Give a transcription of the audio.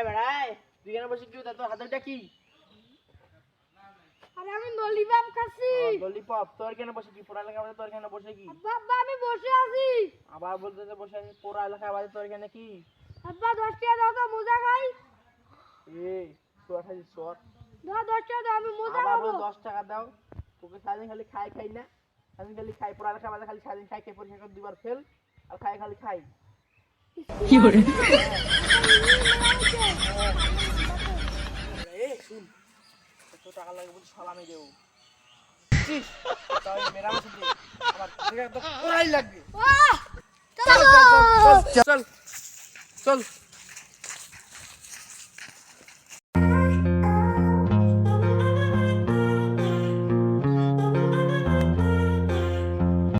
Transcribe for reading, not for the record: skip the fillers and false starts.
বেড়ায় তুই কেন বসে কি তোর হাতেরটা কি? আরে আমি ললিপপ খাচ্ছি। ললিপপ তোর কেন বসে কি? পড়ালেখা বাদে তোর কেন বসে কি? আব্বা আমি বসে আছি। আবার বলতেছে বসে আছি, পড়ালেখা বাদে তোর কেন কি? আব্বা 10 টাকা দাও তো মোজা খাই। এই তোর খালি সর। দাও 10 টাকা দাও আমি মোজা আবার খাবো। 10 টাকা দাও। তোকে সারাদিন খালি খাই না, সারাদিন খালি খাই, পড়ালেখা বাদে খালি সারাদিন খাই, পরীক্ষা করে দুবার ফেল আর খালি খাই। কি করে? শুন, কত টাকা লাগবে বলছি, সালামি দেবো। তাই মেরামত দে, আমার তো পড়াই লাগবে। চল চল চল।